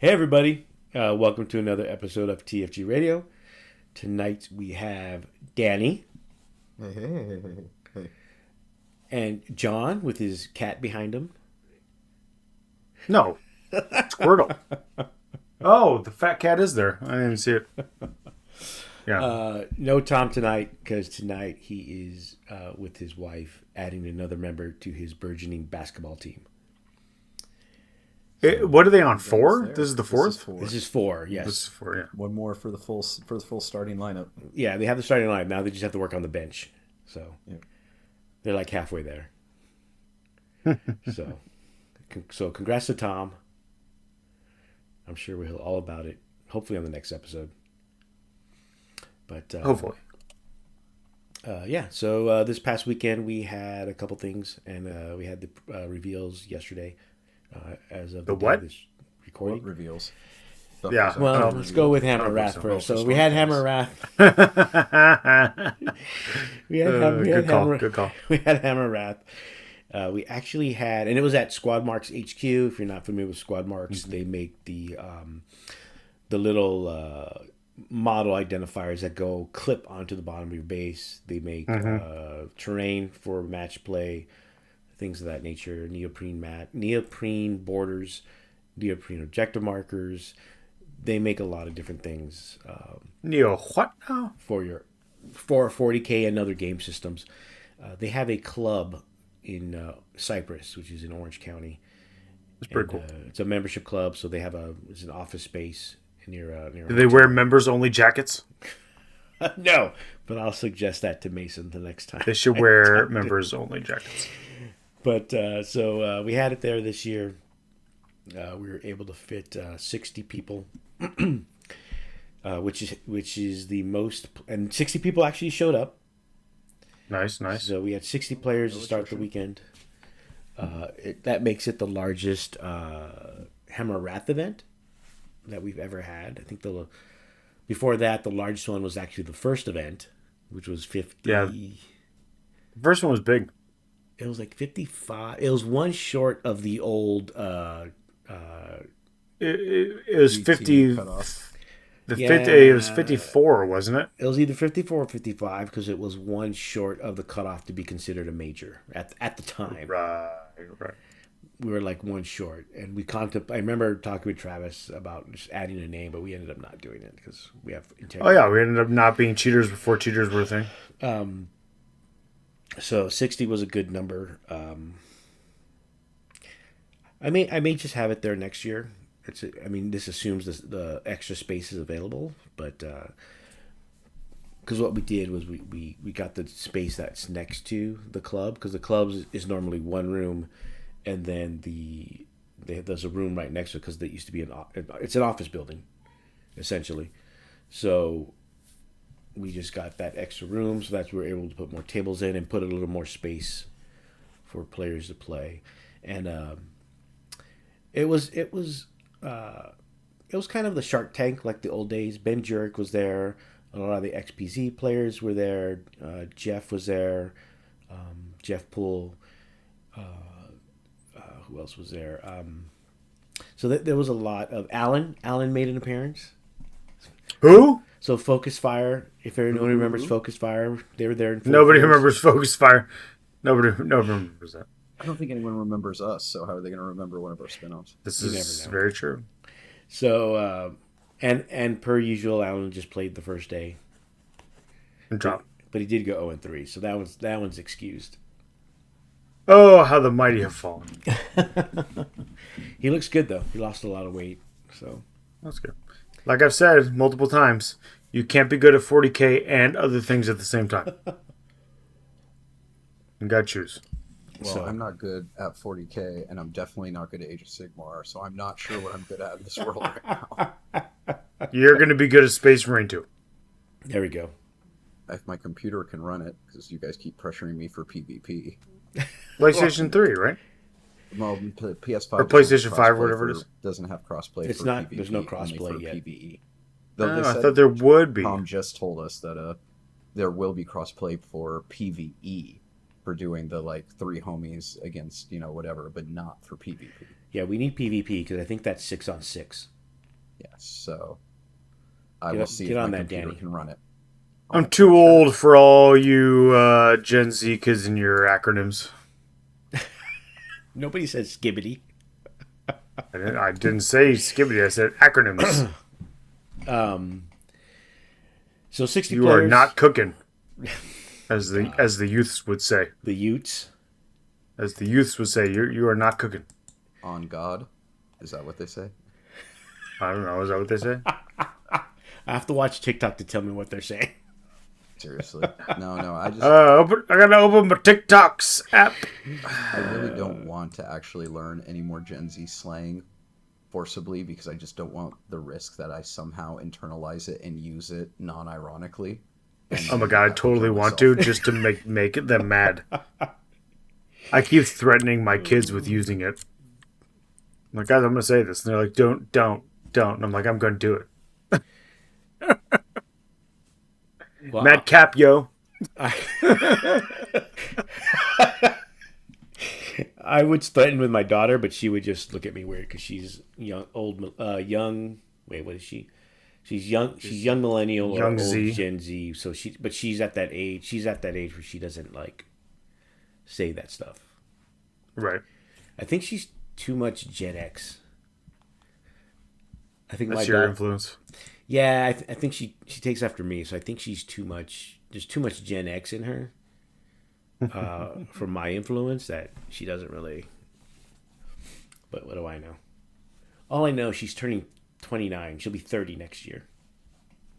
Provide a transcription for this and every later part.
Hey, everybody. Welcome to another episode of TFG Radio. Tonight we have Danny Hey. and John with his cat behind him. No, Squirtle. Oh, the fat cat is there. I didn't see it. Yeah. No Tom tonight because tonight he is with his wife adding another member to his burgeoning basketball team. What are they on? 4? This is the fourth? This is 4, yes. This is 4, yeah. One more for the full starting lineup. Yeah, they have the starting line. Now they just have to work on the bench. So Yeah. they're like halfway there. So congrats to Tom. I'm sure we'll hear all about it, hopefully on the next episode. But Hopefully. So this past weekend we had a couple things, and we had the reveals yesterday. As of The day what? of this recording. What reveals? Yeah. Well, Oh, let's go with Hammer oh, Wrath so- first. oh, So for we had Storm Hammer Wrath. Good call. Hammer, Good call. We had Hammer Wrath. We actually had, and it was at Squad Marks HQ. If you're not familiar with Squad Marks, they make the little model identifiers that go clip onto the bottom of your base. They make terrain for match play, things of that nature. Neoprene borders, neoprene objective markers. They make a lot of different things. Neo, what now? For 40K and other game systems. They have a club in Cypress, which is in Orange County. It's pretty cool. It's a membership club, so they have it's an office space near. Do they wear members-only jackets? No, but I'll suggest that to Mason the next time. They should wear members-only jackets. But so we had it there this year. We were able to fit 60 people, which is the most, and 60 people actually showed up. Nice. So we had 60 players to start the weekend. That makes it the largest Hammer Wrath event that we've ever had. I think before that, the largest one was actually the first event, which was 50. Yeah. The first one was big. It was like 55. It was one short of the old. It was 50. Cutoff. It was 54, wasn't it? It was either 54 or 55 because it was one short of the cutoff to be considered a major at the time. Right. We were like one short, and I remember talking with Travis about just adding a name, but we ended up not doing it because we have integrity. Oh, yeah. We ended up not being cheaters before cheaters were a thing. So 60 was a good number. I may just have it there next year. This assumes the extra space is available, but because what we did was we got the space that's next to the club, because the club is normally one room, and then there's a room right next to it because there used to be it's an office building, essentially. So we just got that extra room, so that's where we were able to put more tables in and put a little more space for players to play, and it was kind of the Shark Tank like the old days. Ben Jurek was there. A lot of the XPZ players were there. Jeff was there. Jeff Poole. Who else was there? So there was a lot of Alan. Alan made an appearance. Who? So Focus Fire, if anyone remembers Focus Fire, they were there. Nobody remembers Focus Fire. Nobody remembers that. I don't think anyone remembers us, so how are they going to remember one of our spinoffs? This You is never know. very true. So, and per usual, Alan just played the first day, And drop. but he did go 0-3, so that one's excused. Oh, how the mighty have fallen. He looks good though. He lost a lot of weight, so That's good. Like I've said multiple times, you can't be good at 40K and other things at the same time. You gotta choose. Well, So- I'm not good at 40K, and I'm definitely not good at Age of Sigmar, so I'm not sure what I'm good at in this world right now. You're gonna be good at Space Marine too. there we go. If my computer can run it, because you guys keep pressuring me for PvP. PlayStation 3, right? Well, PS5 Or doesn't have PlayStation 5, crossplay whatever it is. doesn't have crossplay. It's for not- PvP, there's no only crossplay for yet. PvE. Though Oh, they I said- thought there would be. Tom just told us that there will be crossplay for PvE for doing the like 3 homies against whatever, but not for PvP. Yeah, we need PvP because I think that's 6-on-6. Yes, so I Get, will see get if on my that, computer Danny. can run it. I'm too old for all you Gen Z kids and your acronyms. Nobody says skibbity. I didn't say skibbity. I said acronyms. So 60 You are players. not cooking, as the youths would say. The Utes. As the youths would say, you are not cooking. On God, is that what they say? I don't know. Is that what they say? I have to watch TikTok to tell me what they're saying. Seriously, no. I just I gotta open my TikToks app. I really don't want to actually learn any more Gen Z slang forcibly because I just don't want the risk that I somehow internalize it and use it non-ironically. Oh my god, I totally want to just to make them mad. I keep threatening my kids with using it. I'm like, guys, I'm gonna say this, and they're like, don't. And I'm like, I'm gonna do it. Well, Mad cap, yo. I would threaten with my daughter, but she would just look at me weird because she's young. Wait, what is she? She's young. She's young millennial or Young old Z. Gen Z. So she's at that age. She's at that age where she doesn't like say that stuff. Right. I think she's too much Gen X. I think That's my your daughter. influence. Yeah, I think she takes after me, so I think she's too much. There's too much Gen X in her for my influence that she doesn't really. But what do I know? All I know, she's turning 29. She'll be 30 next year.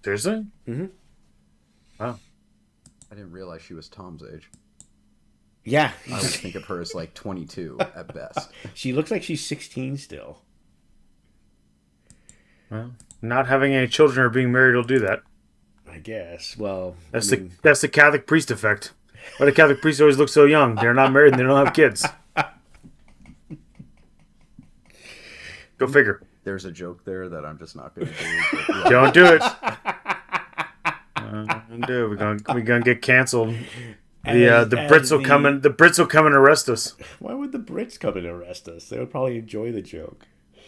Seriously? Mm-hmm. Wow. I didn't realize she was Tom's age. Yeah, I always think of her as like 22 at best. she looks like she's 16 still. Well, not having any children or being married will do that. I guess. Well, That's I mean, that's the Catholic priest effect. Why do Catholic priests always look so young? They're not married and they don't have kids. Go figure. There's a joke there that I'm just not going to do. But Don't do it. Don't do it. We're gonna get canceled. The Brits will come and the Brits will come and arrest us. Why would the Brits come and arrest us? They would probably enjoy the joke.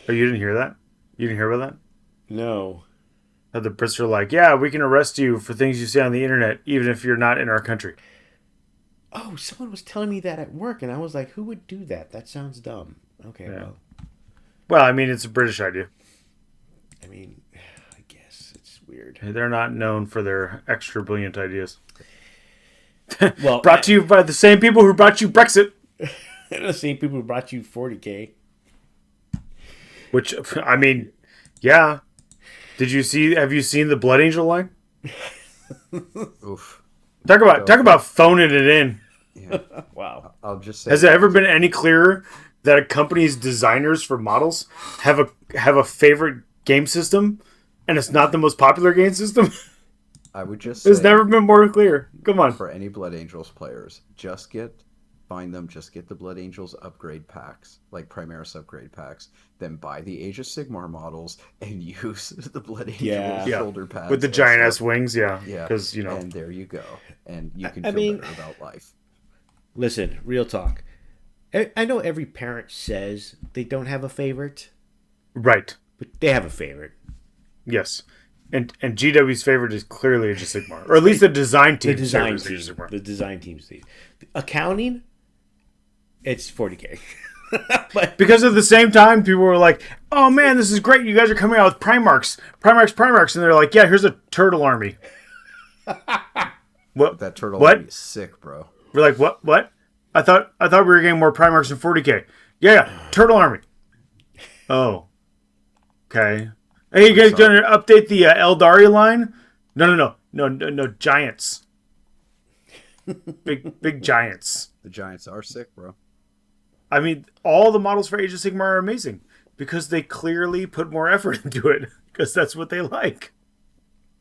Oh, you didn't hear that? You didn't hear about that? No. How the Brits are like, yeah, we can arrest you for things you say on the internet, even if you're not in our country. Oh, someone was telling me that at work, and I was like, who would do that? That sounds dumb. Okay, Yeah. well, Well, I mean, it's a British idea. I mean, I guess it's weird. They're not known for their extra brilliant ideas. Well, Brought to you by the same people who brought you Brexit. the same people who brought you 40K. Which, I mean, yeah. Have you seen the Blood Angel line? oof. Talk about phoning it in. Yeah. Wow. I'll just say. Has it ever been any clearer that a company's designers for models have a favorite game system, and it's not the most popular game system? I would just say. It's never been more clear. Come on. For any Blood Angels players, just get the Blood Angels upgrade packs, like Primaris upgrade packs, then buy the Age of Sigmar models and use the Blood Angels Yeah. shoulder pads. With the and giant ass stuff. wings, yeah. Yeah. Because, And there you go. And you can I feel mean- better about life. Listen, real talk. I know every parent says they don't have a favorite, Right. but they have a favorite. Yes. And GW's favorite is clearly Age of Sigmar. Or at least the design team. The design favorite is team. Age of Sigmar. The design team's the accounting. It's 40K. But Because at the same time, people were like, oh man, this is great. You guys are coming out with Primarchs. And they're like, yeah, here's a turtle army. What? That turtle What? army is sick, bro. We're like, what? I thought we were getting more Primarchs in 40K. Yeah, turtle army. Oh. Okay. Hey, you guys gonna update the Eldari line? No, giants. Big giants. The Giants are sick, bro. I mean, all the models for Age of Sigmar are amazing because they clearly put more effort into it because that's what they like.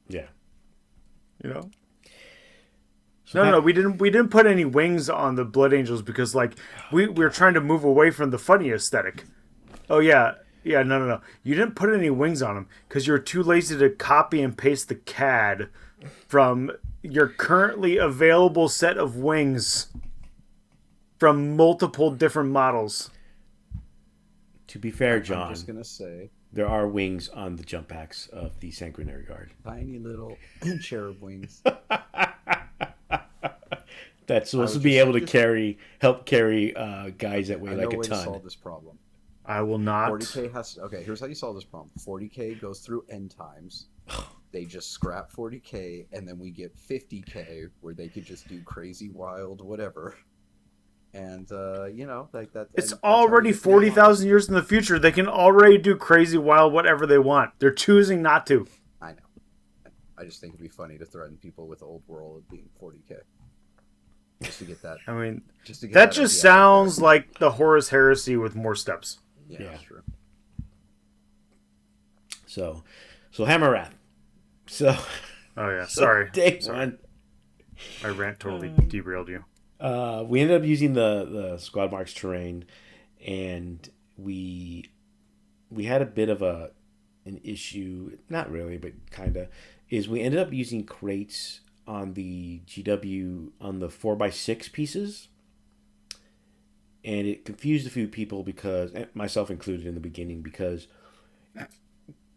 yeah. You know? So No, we didn't put any wings on the Blood Angels because like we're trying to move away from the funny aesthetic. Oh yeah, no. You didn't put any wings on them because you're too lazy to copy and paste the CAD from your currently available set of wings from multiple different models. To be fair, I'm John, just gonna say there are wings on the jump packs of the Sanguinary Guard. Tiny little cherub wings. That's supposed to would be just able like to help carry guys that weigh I like know a a way to ton. solve this problem. I will not. 40k has okay. Here's how you solve this problem. 40k goes through end times. They just scrap 40k, and then we get 50k where they could just do crazy, wild, whatever. And like that. It's and that's how already you get 40,000 years in the future. They can already do crazy, wild, whatever they want. They're choosing not to. I know. I just think it'd be funny to threaten people with old world being 40k. Just to get that. I mean, Just to get that that just at the end. sounds like the Horus Heresy with more steps. Yeah, Yeah. that's true. So Hammer Wrath. So Oh, yeah. Sorry. day Sorry. one. My rant totally derailed you. We ended up using the Squad Marks terrain, and we had a bit of an issue, not really, but kind of, is we ended up using crates on the GW on the 4x6 pieces, and it confused a few people because, myself included in the beginning, because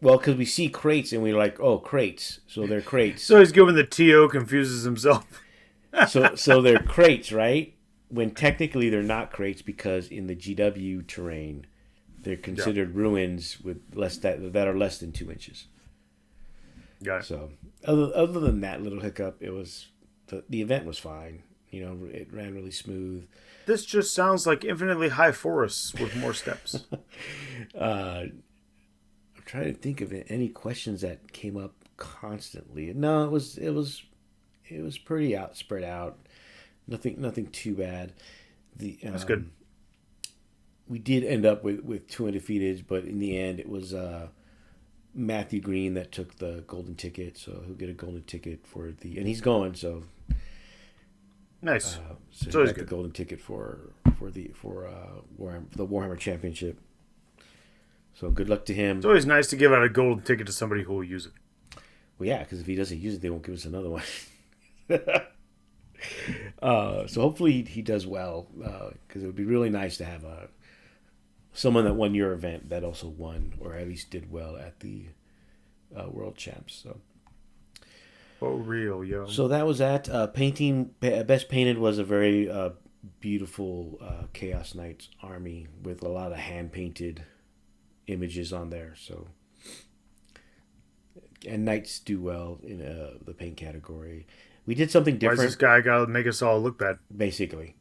we see crates and we're like, oh, crates, so they're crates. So he's good when the TO confuses himself. So they're crates, right? When technically they're not crates, because in the GW terrain, they're considered ruins with that are less than 2 inches. Got it. So other than that little hiccup, it was the event was fine. It ran really smooth. This just sounds like infinitely high forests with more steps. I'm trying to think of any questions that came up constantly. No, it was pretty spread out. Nothing too bad. That's good. We did end up with 2 undefeated, but in the end, it was Matthew Green that took the golden ticket, so he'll get a golden ticket and he's going. So Nice. so It's he always got the good. golden ticket for the Warhammer Championship. So good luck to him. It's always nice to give out a golden ticket to somebody who will use it. Well, yeah, because if he doesn't use it, they won't give us another one. So hopefully he does well, because it would be really nice to have someone that won your event that also won, or at least did well at the World Champs. Oh, real, yo. So that was that. Painting, best painted was a very beautiful Chaos Knights army with a lot of hand painted images on there. So, and Knights do well in the paint category. We did something Why different. does this guy gotta make us all look bad? Basically,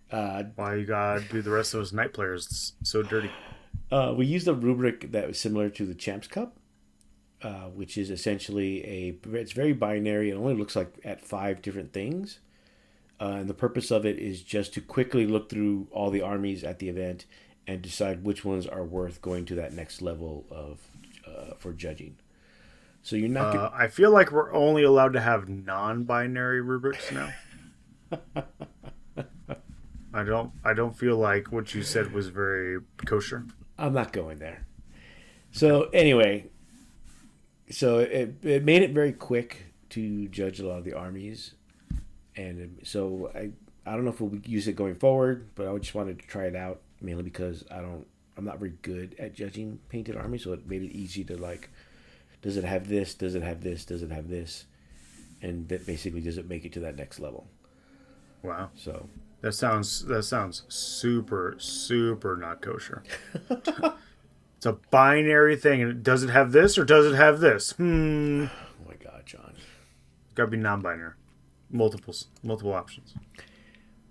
Why you gotta do the rest of those night players so dirty? we used a rubric that was similar to the Champs Cup, which is essentially it's very binary. It only looks like at 5 different things. And the purpose of it is just to quickly look through all the armies at the event and decide which ones are worth going to that next level of for judging. So you're not. I feel like we're only allowed to have non-binary rubrics now. I don't feel like what you said was very kosher. I'm not going there. So anyway, it made it very quick to judge a lot of the armies, and so I don't know if we'll use it going forward, but I just wanted to try it out mainly because I'm not very good at judging painted armies, so it made it easy to like, does it have this? Does it have this? Does it have this? And that basically does it make it to that next level? Wow, So that sounds super not kosher. It's a binary thing, and does it have this or does it have this? oh my God, John. Gotta be non-binary, multiple options.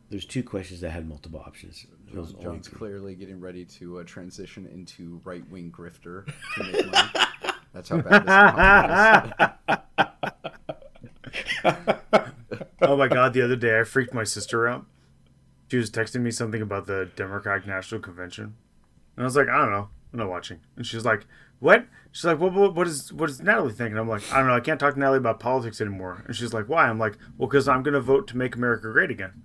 There's 2 questions that had multiple options. Those only John's 2. clearly getting ready to transition into right-wing grifter to make money. That's how bad this is. Oh my God, the other day I freaked my sister out. She was texting me something about the Democratic National Convention. And I was like, I don't know. I'm not watching. And she's like, what? She's like, what is Natalie thinking? I'm like, I don't know. I can't talk to Natalie about politics anymore. And she's like, why? I'm like, well, because I'm going to vote to make America great again.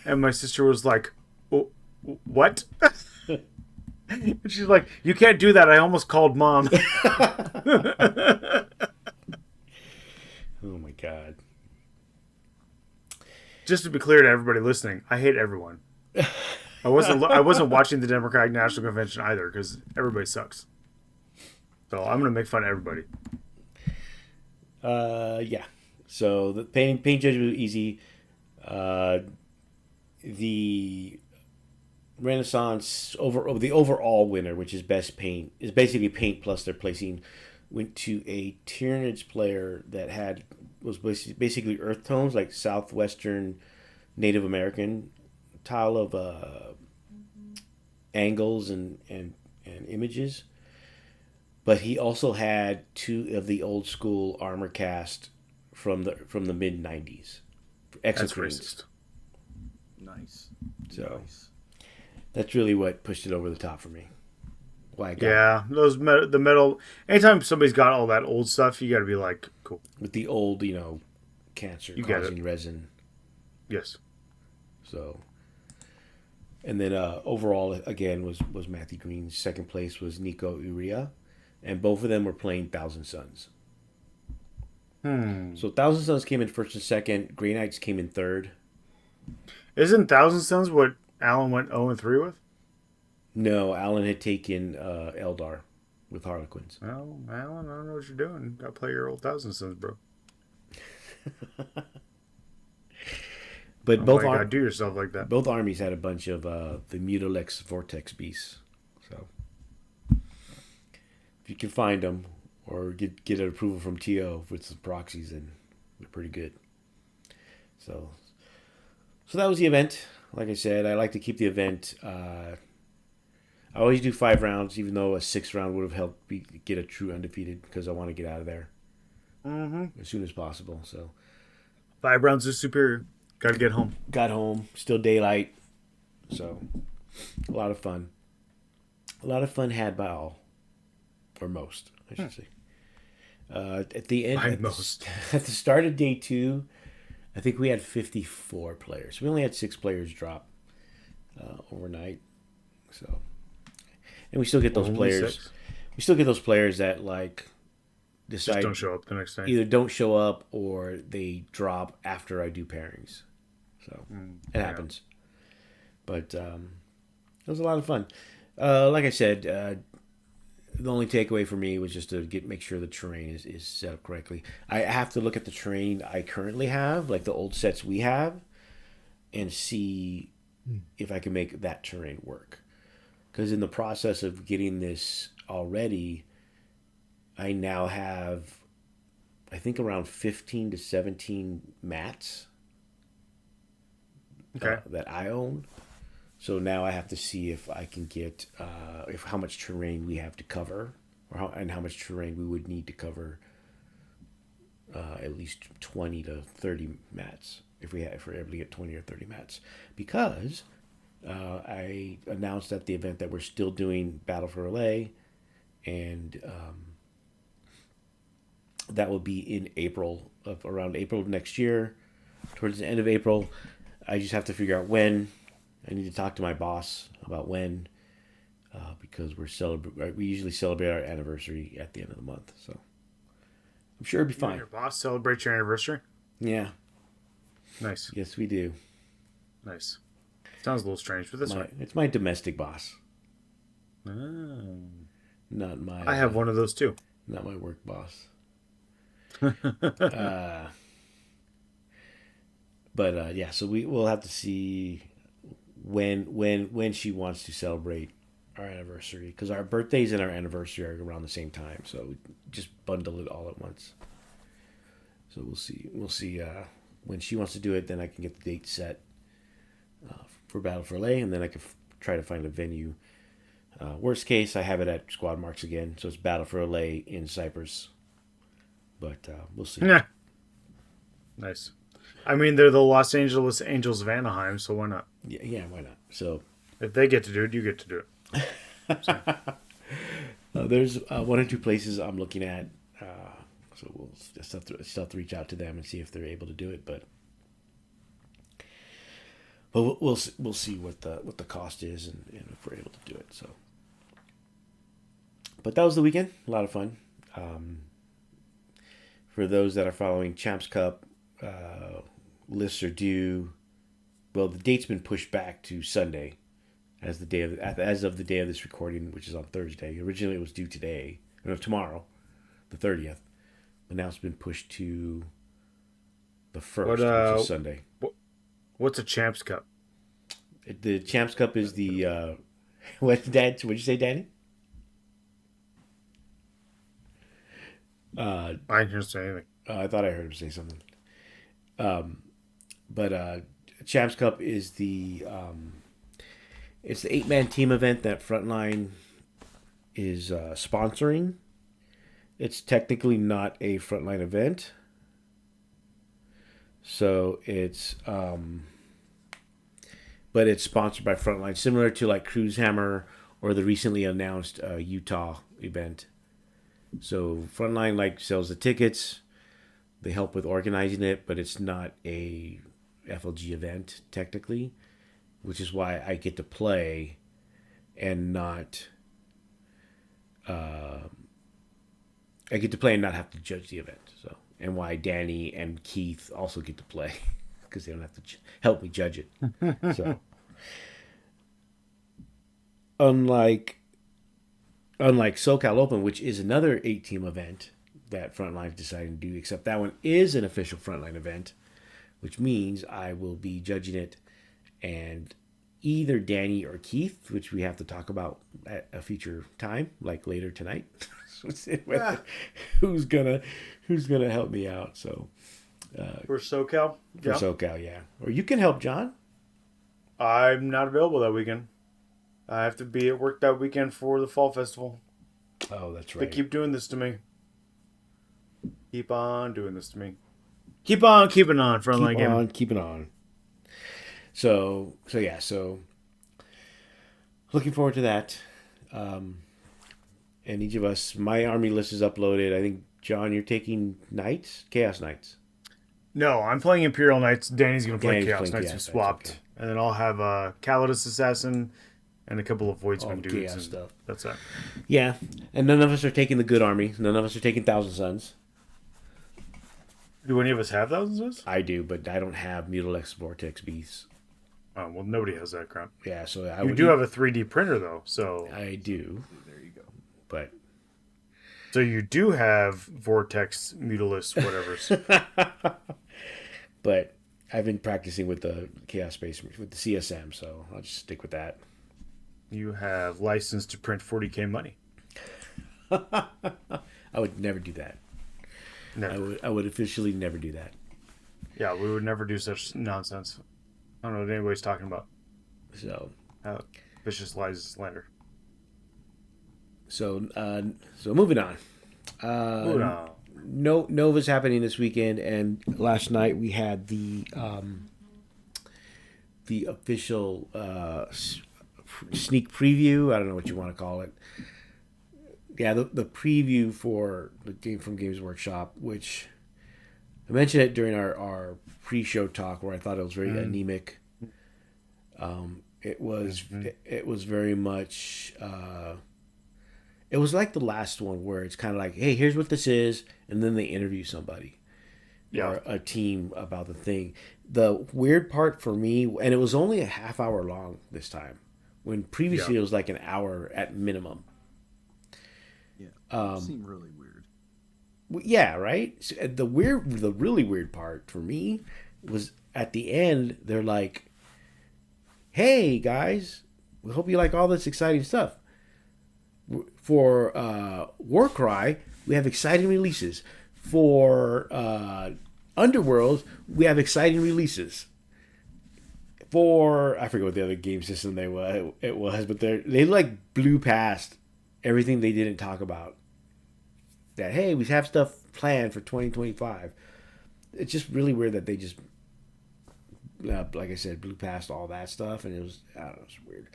And my sister was like, oh, what? And she's like, you can't do that. I almost called mom. Oh my God. Just to be clear to everybody listening, I hate everyone. I wasn't watching the Democratic National Convention either because everybody sucks. So I'm gonna make fun of everybody. Yeah. So the paint judgment was easy. Uh, the Renaissance the overall winner, which is best paint, is basically paint plus their placing, went to a Tyranids player that was basically earth tones like southwestern Native American tile of angles and images. But he also had two of the old school armor cast from the mid '90s, That's Exocrines. racist. Nice. So Nice. that's really what pushed it over the top for me. Why I got Yeah, the metal. Anytime somebody's got all that old stuff, you got to be like, cool. with the old, cancer You get it. causing resin. Yes. So, and then overall again was Matthew Green. Second place was Nico Uria, and both of them were playing Thousand Suns. So Thousand Suns came in first and second. Grey Knights came in third. Isn't Thousand Suns what Alan went 0-3 with? No, Alan had taken Eldar with Harlequins. Well, Alan, I don't know what you're doing. Got to play your old Thousand Suns, bro. But Both gotta do yourself like that. both armies had a bunch of the Mutilex Vortex beasts. So if you can find them or get an approval from TO with some proxies, then they're pretty good. So that was the event. Like I said, I like to keep the event. I always do 5 rounds, even though a 6th round would have helped me get a true undefeated because I want to get out of there as soon as possible. So 5 rounds is superior. Got to get home. got home, still daylight. So a lot of fun. A lot of fun had by all, or most, I should say. At the end, By at most. at the start of day 2, I think we had 54 players. We only had 6 players drop overnight. So, and we still get those Only players. 6? We still get those players that Just decide don't show up the next day. either don't show up or they drop after I do pairings. So it happens. But it was a lot of fun. Like I said, the only takeaway for me was just to make sure the terrain is set up correctly. I have to look at the terrain I currently have, like the old sets we have, and see if I can make that terrain work. Because in the process of getting this already, I now have, I think, around 15 to 17 mats that I own. So now I have to see if I can get if how much terrain we have to cover, or how much terrain we would need to cover. At least 20 to 30 mats if we're able to get 20 or 30 mats, because I announced at the event that we're still doing Battle for LA, and that will be in around April of next year, towards the end of April. I just have to figure out when. I need to talk to my boss about when, because we usually celebrate our anniversary at the end of the month. So I'm sure it'll be You and fine. your boss celebrate your anniversary? Yeah. Nice. Yes, we do. Nice. Sounds a little strange, but that's right. It's my domestic boss, Oh. not my. I have one of those too. Not my work boss. But yeah, so we'll have to see when she wants to celebrate our anniversary, because our birthdays and our anniversary are around the same time, so we just bundle it all at once. So we'll see when she wants to do it. Then I can get the date set for Battle for LA, and then I can try to find a venue. Worst case, I have it at Squad Marks again, so it's Battle for LA in Cyprus. But we'll see. Yeah. Nice. I mean, they're the Los Angeles Angels of Anaheim, so why not? Yeah, why not? So If they get to do it, you get to do it. there's 1 or 2 places I'm looking at, so we'll just have to reach out to them and see if they're able to do it. But we'll see what the cost is, and if we're able to do it. So, but that was the weekend. A lot of fun. For those that are following Champs Cup, lists are due. Well, the date's been pushed back to Sunday, as of the day of this recording, which is on Thursday. Originally, it was due today, No, tomorrow, the 30th. But now it's been pushed to the What 1st, which is Sunday. what's a Champs Cup? The Champs Cup is the what'd you say, Danny? I didn't say anything. I thought I heard him say something. But Champs Cup is it's the 8-man team event that Frontline is sponsoring. It's technically not a Frontline event, so it's but it's sponsored by Frontline, similar to like Cruise Hammer or the recently announced Utah event. So Frontline like sells the tickets, they help with organizing it, but it's not a FLG event technically, which is why I get to play and not. I get to play and not have to judge the event. So, and why Danny and Keith also get to play because they don't have to help me judge it. So, unlike SoCal Open, which is another 8-team event that Frontline decided to do, except that one is an official Frontline event, which means I will be judging it, and either Danny or Keith, which we have to talk about at a future time, like later tonight. Who's gonna help me out? So For SoCal? for SoCal, yeah. Or you can help John. I'm not available that weekend. I have to be at work that weekend for the Fall Festival. Oh, that's They right. keep doing this to me. Keep on doing this to me. Keep on keeping on, Frontline Keep Gaming. on keeping on. So looking forward to that. And each of us, my army list is uploaded. I think John, you're taking Knights, Chaos Knights. No, I'm playing Imperial Knights. Danny's going to play Danny's Chaos playing Knights. We Chaos Knights, swapped. okay. And then I'll have Calidus Assassin and a couple of Voidsman All dudes. Chaos And stuff. that's it. Yeah, and none of us are taking the good army. None of us are taking Thousand Suns. Do any of us have thousands? I do, but I don't have Mutilex Vortex Beasts. Oh, well, nobody has that crap. Yeah, so You do have a 3D printer, though. So I do, There you go. but so you do have Vortex, Mutalis, whatever's. but I've been practicing with the Chaos Space with the CSM, so I'll just stick with that. You have license to print 40K money. I would never do that. Never. I would officially never do that. Yeah, we would never do such nonsense. I don't know what anybody's talking about. So Vicious lies and slander. so moving on. Moving on. Nova's happening this weekend, and last night we had the official sneak preview. I don't know what you want to call it. Yeah, the preview for the game from Games Workshop, which I mentioned it during our pre-show talk, where I thought it was very anemic. It was very much. It was like the last one, where it's kind of like, hey, here's what this is, and then they interview somebody or a team about the thing. The weird part for me, and it was only a half hour long this time, when previously it was like an hour at minimum. Yeah, it seemed really weird. Yeah, right. So the really weird part for me was at the end. They're like, "Hey guys, we hope you like all this exciting stuff. For Warcry, we have exciting releases. For Underworld, we have exciting releases. For I forget what the other game system it was, but they like blew past everything they didn't talk about. That, hey, we have stuff planned for 2025. It's just really weird that they just, like I said, blew past all that stuff, and it was, I don't know, it's weird.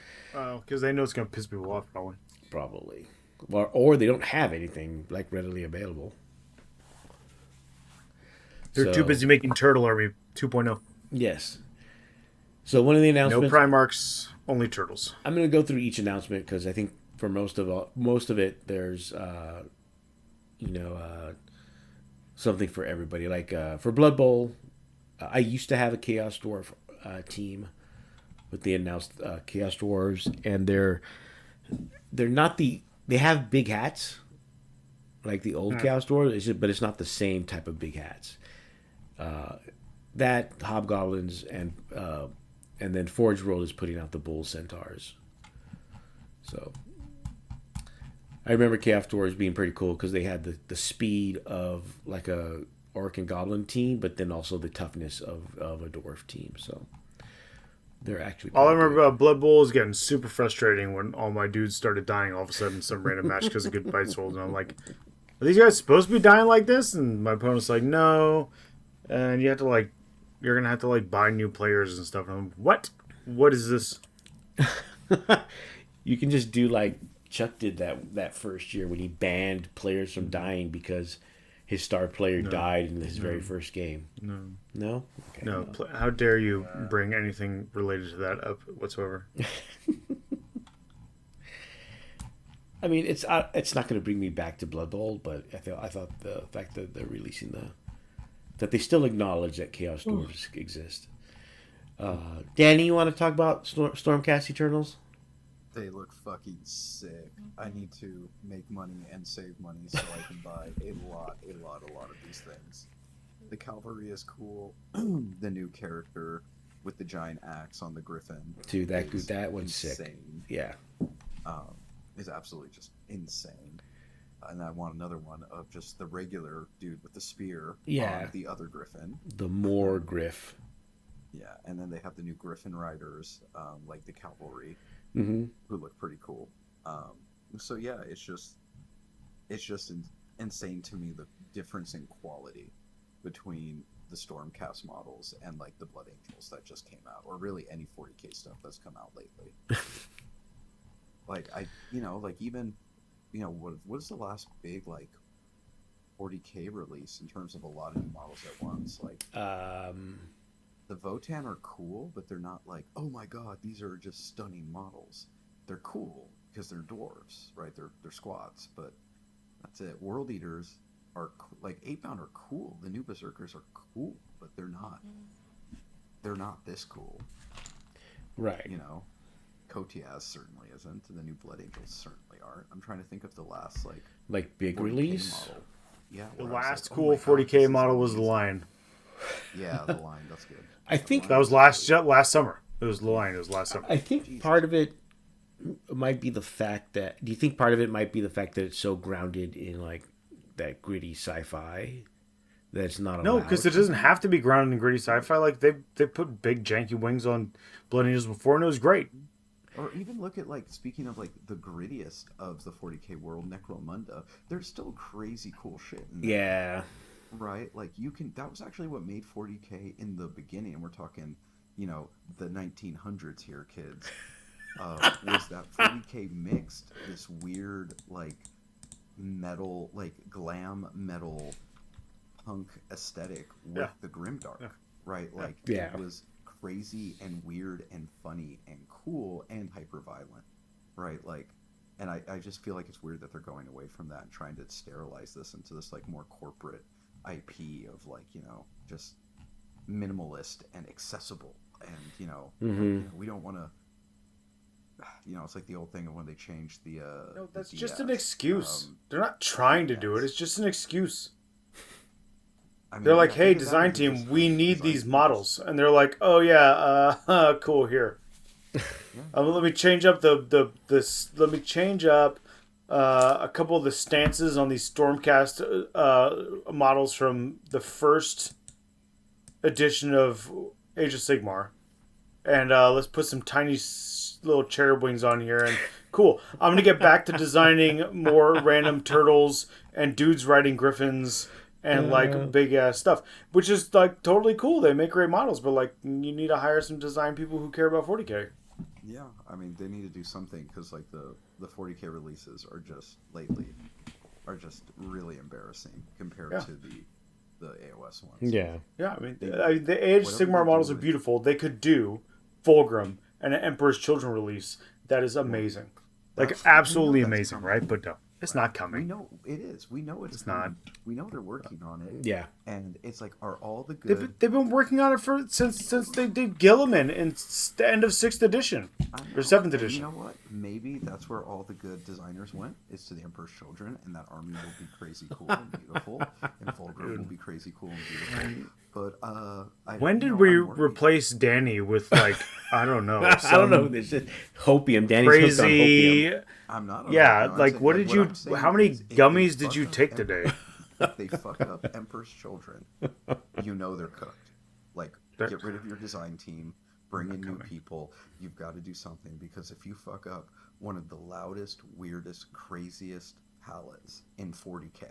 Because they know it's going to piss people off, probably. Probably. Or they don't have anything like readily available. They're too busy making Turtle Army 2.0. Yes. So one of the No announcements. Primarchs, only Turtles. I'm going to go through each announcement because I think for most of it, there's something for everybody. Like for Blood Bowl, I used to have a Chaos Dwarf team with the announced Chaos Dwarves, and they're not they have big hats, like the old Chaos Dwarves. But it's not the same type of big hats. That Hobgoblins and then Forge World is putting out the Bull Centaurs. So I remember Chaos Dwarves being pretty cool because they had the speed of like a Orc and Goblin team, but then also the toughness of a Dwarf team. So they're actually. All I remember about Blood Bowl is getting super frustrating when all my dudes started dying all of a sudden in some random match because of good bites rolls, and I'm like, "Are these guys supposed to be dying like this?" And my opponent's like, "No," and you're gonna have to like buy new players and stuff. And I'm, what? What is this? You can just do like Chuck did that first year when he banned players from dying because his star player died in his very first game. No? Okay, No. How dare you bring anything related to that up whatsoever? I mean, it's not going to bring me back to Blood Bowl, but I thought the fact that they're releasing that they still acknowledge that Chaos Dwarves exist. Danny, you want to talk about Stormcast Eternals? They look fucking sick. I need to make money and save money so I can buy a lot of these things. The cavalry is cool. The new character with the giant axe on the griffin. Dude, that one's insane. sick. Yeah. Is absolutely just insane. And I want another one of just the regular dude with the spear on the other griffin. The more griff. Yeah, and then they have the new griffin riders, like the cavalry, mm-hmm. who look pretty cool. So yeah, it's just insane to me the difference in quality between the Stormcast models and like the Blood Angels that just came out, or really any 40k stuff that's come out lately. Like even what is the last big like 40k release in terms of a lot of new models at once? Like the Votan are cool, but they're not like, oh my god, these are just stunning models. They're cool because they're dwarves, right? They're squats, but that's it. World Eaters are like 8-pound are cool. The new Berserkers are cool, but they're not this cool, right? Kotias certainly isn't, and the new Blood Angels certainly aren't. I'm trying to think of the last like big release model. Yeah, the last cool 40k model was the Lion. Yeah, the Lion. That's good. I think that was last summer. It was the Lion. It was last summer. I think part of it might be the fact that. Do you think part of it might be the fact that it's so grounded in like that gritty sci-fi that it's not allowed? No, because it doesn't have to be grounded in gritty sci-fi. Like they put big janky wings on Blood Angels before, and it was great. Or even look at speaking of the grittiest of the 40k world, Necromunda. There's still crazy cool shit in there. Yeah. Right? That was actually what made 40k in the beginning, and we're talking, the 1900s here, kids. Was that 40k mixed this weird, metal, glam metal punk aesthetic with the grimdark, right? It was crazy and weird and funny and cool and hyper violent, right? And I just feel like it's weird that they're going away from that and trying to sterilize this into this more corporate IP of just minimalist and accessible, and we don't want to. It's like the old thing of when they changed the. No, that's just an excuse. They're not trying to do it. It's just an excuse. They're like, hey, design team, we need these models, and they're like, oh yeah, cool, here. Let me change up Let me change up a couple of the stances on these Stormcast models from the first edition of Age of Sigmar, and let's put some tiny little cherub wings on here, and cool. I'm gonna get back to designing more random turtles and dudes riding griffins. And big ass stuff, which is totally cool. They make great models, but you need to hire some design people who care about 40k. Yeah, I mean they need to do something because the 40k releases are just really embarrassing compared to the AOS ones. Yeah, yeah. I mean the Age of Sigmar models are beautiful. They could do Fulgrim and an Emperor's Children release that is amazing, absolutely amazing, right? But no. It's not We coming. know it is. We know it's It's not. coming. We know they're working on it. Yeah. And it's like, are all the They've, good? they've been working on it since they did Gilliman in the end of sixth edition I or know. seventh And you edition. know what? Maybe that's where all the good designers went, is to the Emperor's Children, and that army will be crazy cool and beautiful, and Fulgrim will be crazy cool and beautiful. But When you did know, we I'm worried. replace Danny with like I don't know I don't know. some This is hopium. Danny's hooked on crazy? hopium. I'm not. Yeah, I'm like saying, what like, did what you? I'm saying How many is, if they gummies did fuck you up take today? If they fuck up Emperor's Children, you know they're cooked. Like, get rid of your design team, bring in new people. You've got to do something, because if you fuck up one of the loudest, weirdest, craziest palettes in 40K,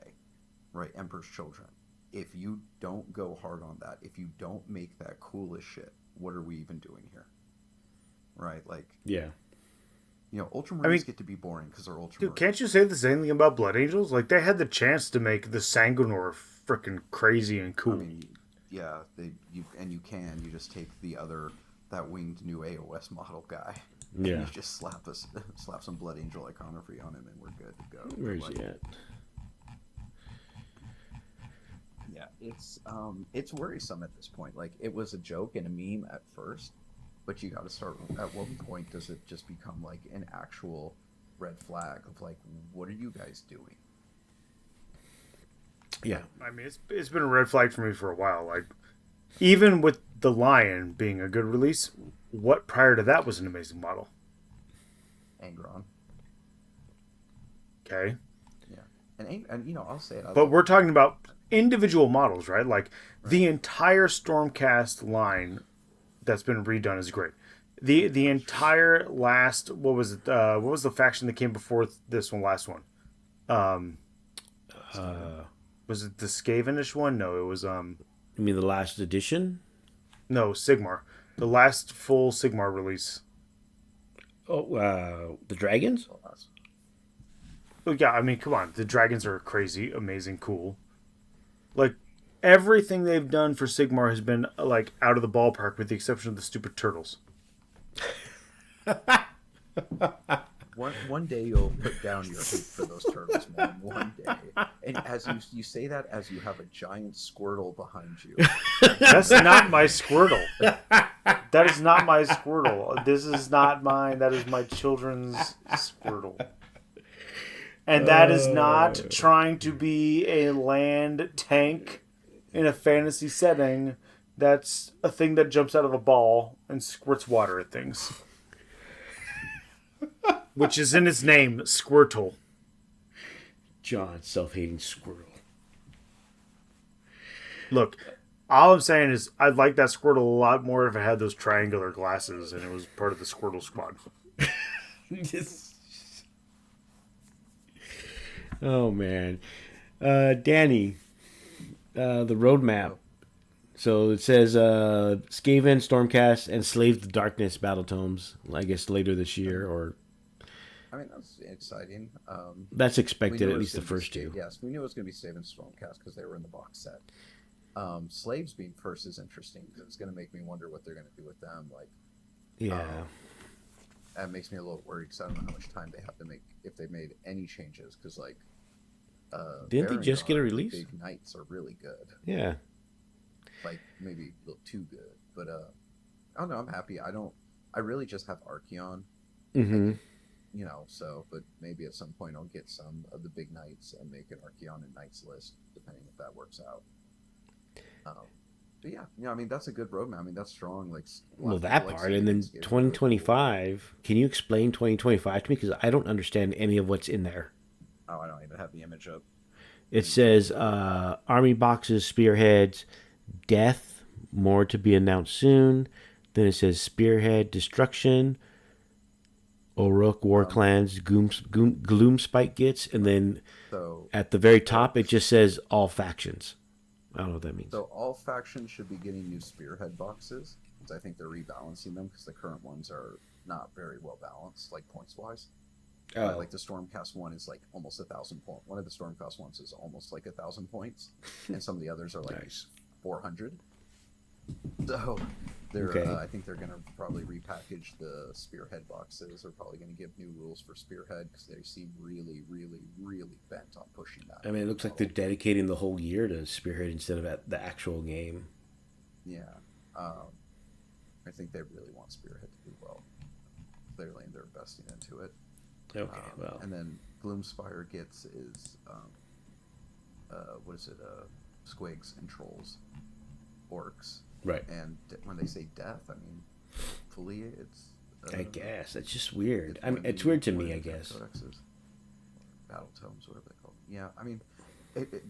right, Emperor's Children, if you don't go hard on that, if you don't make that cool as shit, what are we even doing here? Right? Like, Yeah. you know, Ultramarines get to be boring because they're Ultramarines. Dude, can't you say the same thing about Blood Angels? Like they had the chance to make the Sanguinor freaking crazy and cool. I mean, yeah, you can. You just take that winged new AOS model guy. Yeah. And you just slap some Blood Angel iconography on him, and we're good to go. Where's he at? Yeah, it's worrisome at this point. Like, it was a joke and a meme at first, but you got to start. At what point does it just become like an actual red flag of like, what are you guys doing? Yeah. I mean, it's been a red flag for me for a while. Like, even with the Lion being a good release, what prior to that was an amazing model? Angron. Okay, Yeah, and you know, I'll say it. but we're talking about individual models, right? Like the entire Stormcast line that's been redone is great. The entire last, what was it? What was the faction that came before this one? Last one. Was it the Skavenish one? No, it was You mean the last edition? no, Sigmar. The last full Sigmar release. Oh, the dragons? Oh, yeah, I mean, come on. The dragons are crazy, amazing, cool. Like, everything they've done for Sigmar has been, like, out of the ballpark with the exception of the stupid turtles. One day you'll put down your hate for those turtles, man. One day. And as you say that as you have a giant Squirtle behind you. That's not my Squirtle. That is not my Squirtle. This is not mine. That is my children's Squirtle. And that is not trying to be a land tank in a fantasy setting. That's a thing that jumps out of a ball and squirts water at things. Which is in its name, Squirtle. John, self-hating squirrel. Look, all I'm saying is I'd like that Squirtle a lot more if it had those triangular glasses and it was part of the Squirtle squad. Just... Oh, man. Danny, the roadmap. So it says Skaven, Stormcast, and Slave to Darkness battle tomes, I guess later this year, or... I mean, that's exciting. That's expected, knew at it was least the gonna be first two. Yes, we knew it was going to be Slave and Stormcast because they were in the box set. Slaves being first is interesting because it's going to make me wonder what they're going to do with them. Like, Yeah. that makes me a little worried because I don't know how much time they have to make if they made any changes. Because like, Didn't they just get a Varangar, release? the Big Knights are really good. Yeah. Like maybe a little too good, but I don't know. I'm happy. I really just have Archeon. Mm-hmm. You know, so, but maybe at some point I'll get some of the big knights and make an Archeon and Knights list, depending if that works out. But yeah, you know, I mean, that's a good roadmap. I mean, that's strong. Like, Well, that part, and then 2025. Can you explain 2025 to me? Because I don't understand any of what's in there. Oh, I don't even have the image up. It says army boxes, spearheads, death, more to be announced soon. Then it says spearhead, destruction, Oruk, war clans, gloom spike gets, and then at the very top it just says all factions. I don't know what that means. So all factions should be getting new spearhead boxes because I think they're rebalancing them because the current ones are not very well balanced, like points wise. Like the Stormcast one is like almost 1,000 points. One of the Stormcast ones is almost like 1,000 points, and some of the others are like 400. So they're I think they're going to probably repackage the spearhead boxes. They're probably going to give new rules for spearhead because they seem really, really, really bent on pushing that. I mean, it looks like they're dedicating the whole year to Spearhead instead of at the actual game. Yeah. I think they really want Spearhead to do well. Clearly, they're investing into it. Okay, well. And then Gloomspire gets is, what is it? Squigs and trolls, orcs. Right. And when they say death, I mean, fully it's. I guess it's just weird. It's I mean, it's weird to me, I guess. Codexes, battle tomes, whatever they call them. Yeah, I mean,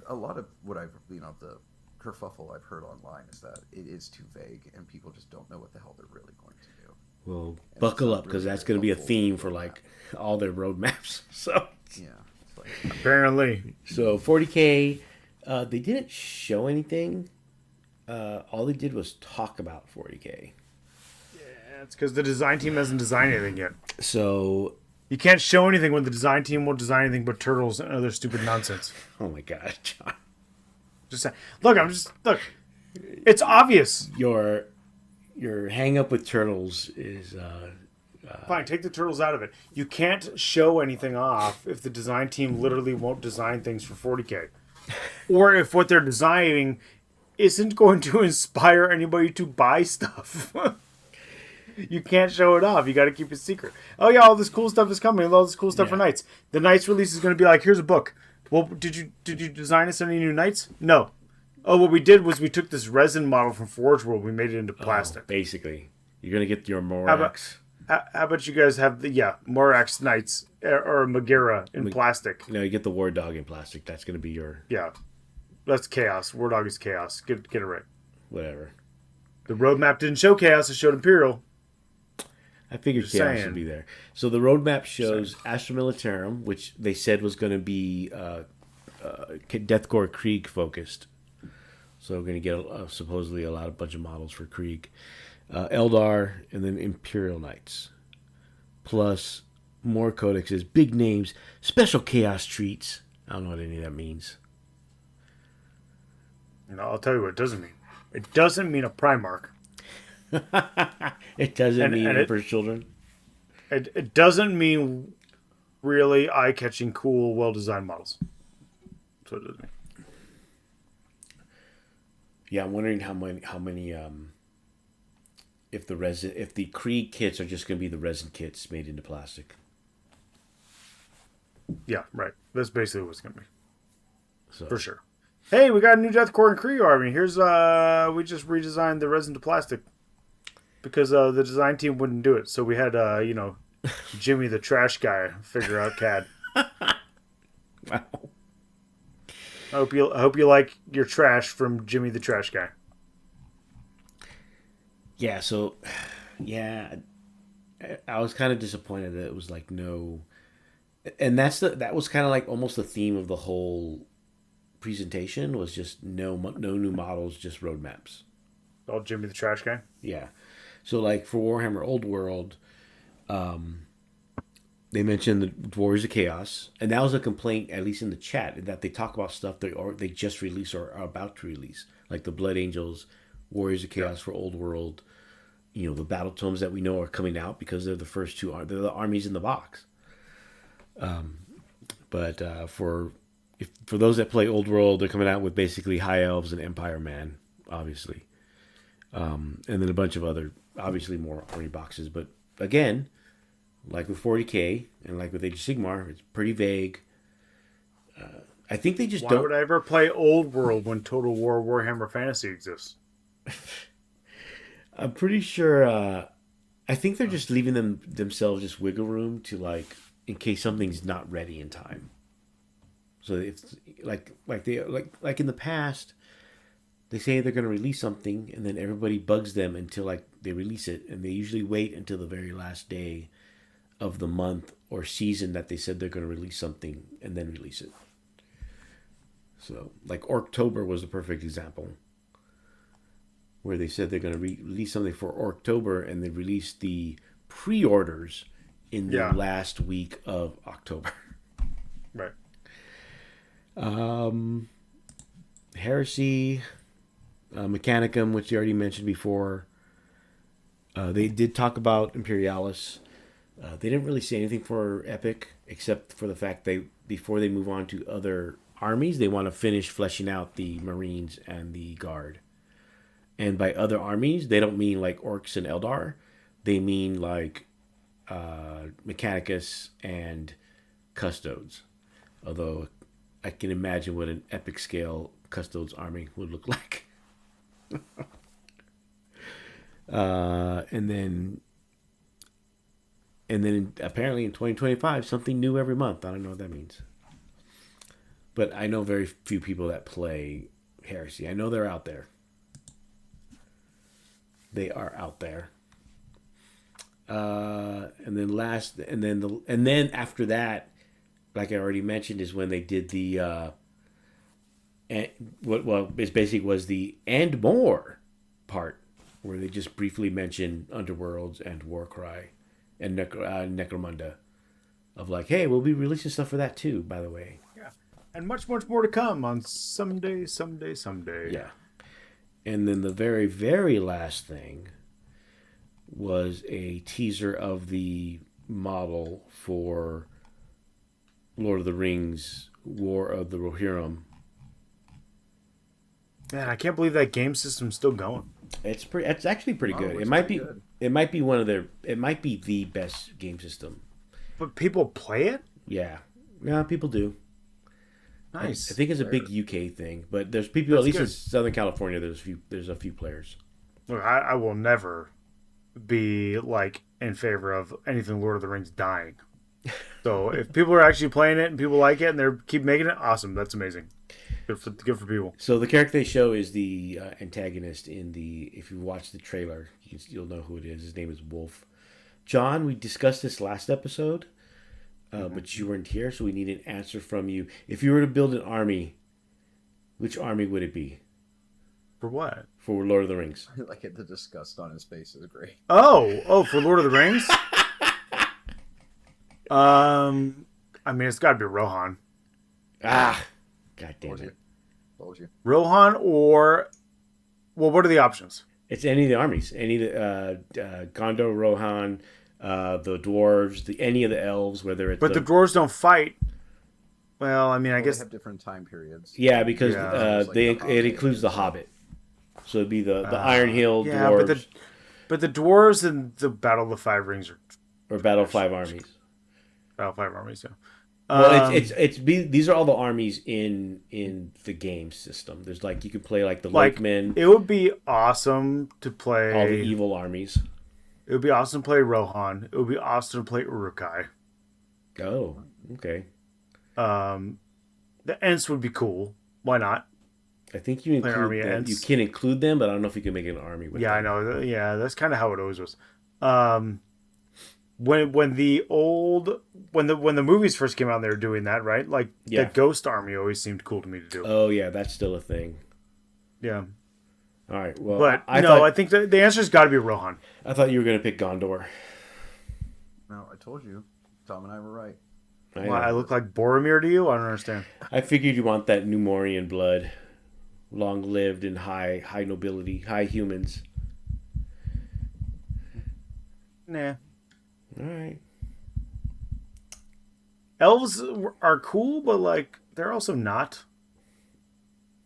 a lot of what I've the kerfuffle I've heard online is that it is too vague and people just don't know what the hell they're really going to do. Well, And buckle it's up because really that's going to be a helpful theme for roadmap. like all their roadmaps. So Yeah, it's like, Apparently. So 40K, they didn't show anything. All they did was talk about 40K. Yeah, it's because the design team hasn't designed anything yet. So, You can't show anything when the design team won't design anything but turtles and other stupid nonsense. oh my God, John, Just saying. Look. It's obvious. your hang up with turtles is Fine, take the turtles out of it. You can't show anything off if the design team literally won't design things for 40K. Or if what they're designing isn't going to inspire anybody to buy stuff. You can't show it off. You got to keep it secret. Oh yeah, all this cool stuff is coming. All this cool stuff for Yeah. Knights. The Knights release is going to be like, here's a book. Well, did you design us any new Knights? No. Oh, what we did was we took this resin model from Forge World. We made it into plastic. basically you're gonna get your How about- Morax. How about you guys have the Morax Knights or Megara in plastic? No, you get the War Dog in plastic. That's gonna be your Yeah, that's chaos. War Dog is chaos. Get it right. whatever. The roadmap didn't show chaos; it showed Imperial. I figured Just chaos saying. would be there. So the roadmap shows Astra Militarum, which they said was going to be Deathcore Krieg focused. So we're going to get supposedly a bunch of models for Krieg. Eldar, and then Imperial Knights. Plus more codexes, big names, special chaos treats. I don't know what any of that means. I'll tell you what it doesn't mean. It doesn't mean a Primarch. It doesn't And- mean and Emperor's Children. It doesn't mean really eye-catching, cool, well-designed models. That's what it doesn't mean. Yeah, I'm wondering how many if the Krieg kits are just going to be the resin kits made into plastic. Yeah, right. That's basically what it's going to be. So For sure. Hey, we got a new Deathcore and Krieg army. Here's we just redesigned the resin to plastic because the design team wouldn't do it. So we had Jimmy the trash guy figure out CAD. wow. I hope you like your trash from Jimmy the trash guy. Yeah, so I was kind of disappointed that it was like no, and that was kind of like almost the theme of the whole presentation was just no new models, just roadmaps. Oh, Jimmy the trash guy. Yeah, so like for Warhammer Old World, they mentioned the Warriors of Chaos, and that was a complaint, at least in the chat, that they talk about stuff they just released or are about to release, like the Blood Angels, Warriors of Chaos for Old World. The battle tomes that we know are coming out because they're the first two. They're the armies in the box. But for those that play Old World, they're coming out with basically High Elves and Empire Man, obviously, and then a bunch of other, obviously more army boxes. But again, like with 40K and like with Age of Sigmar, it's pretty vague. I think they just Why don't. would I ever play Old World when Total War Warhammer Fantasy exists? I'm pretty sure. I think they're just leaving themselves just wiggle room to like in case something's not ready in time. So it's like in the past, they say they're going to release something and then everybody bugs them until like they release it, and they usually wait until the very last day of the month or season that they said they're going to release something and then release it. So like October was the perfect example, where they said they're going to release something for October, and they released the pre-orders in the last week of October. Right. Heresy, Mechanicum, which you already mentioned before. They did talk about Imperialis. They didn't really say anything for Epic, except for the fact they before they move on to other armies, they want to finish fleshing out the Marines and the Guard. And by other armies, they don't mean like Orcs and Eldar. They mean like Mechanicus and Custodes. Although I can imagine what an epic scale Custodes army would look like. And then apparently in 2025, something new every month. I don't know what that means. But I know very few people that play Heresy. I know they're out there. They are out there. And then after that, like I already mentioned, is when they did the it basically was the and more part, where they just briefly mentioned Underworlds and Warcry and Necromunda, of like, hey, we'll be releasing stuff for that too, by the way. Yeah, and much more to come on someday. Yeah, and then the very, very last thing was a teaser of the model for Lord of the Rings: War of the Rohirrim. Man, I can't believe that game system's still going. It's actually pretty good. It's It might pretty be. good. It might be one of their. It might be the best game system. But people play it? Yeah, people do. Nice. I think it's a big UK thing, but there's people at least in Southern California. There's a few players. Look, I will never be like in favor of anything Lord of the Rings dying. So if people are actually playing it and people like it and they keep making it, awesome. That's amazing. Good for people. So the character they show is the antagonist in the. If you watch the trailer, you'll know who it is. His name is Wolf. John, we discussed this last episode, but you weren't here, so we need an answer from you. If you were to build an army, which army would it be? For what? For Lord of the Rings. Like the disgust on his face is great. Oh, for Lord of the Rings? I mean, it's got to be Rohan. Ah, god damn it! Told you. Rohan or, well, what are the options? It's any of the armies, any of the Gondor, Rohan, the dwarves, any of the elves, whether it's. But the dwarves don't fight. Well, I mean, I guess they have different time periods. Yeah, because Like it includes the Hobbit, so it'd be the Iron Hill dwarves. But the dwarves and the Battle of the Five Rings or Battle of Five Armies. Battle of Five Armies, yeah. Well, these are all the armies in the game system. There's like you could play like the Lakemen. It would be awesome to play all the evil armies. It would be awesome to play Rohan. It would be awesome to play Uruk-hai. Oh, okay. The Ents would be cool. Why not? I think you include them. You can include them, but I don't know if you can make an army with them. I know. Yeah, that's kind of how it always was. When the movies first came out, they were doing that, right? Like the Ghost Army always seemed cool to me to do. Oh yeah, that's still a thing. Yeah. All right. Well, but I think the answer's got to be Rohan. I thought you were going to pick Gondor. No, I told you. Tom and I were right. I look like Boromir to you? I don't understand. I figured you want that Numorian blood, long lived and high nobility, high humans. Nah. All right. Elves are cool, but like they're also not.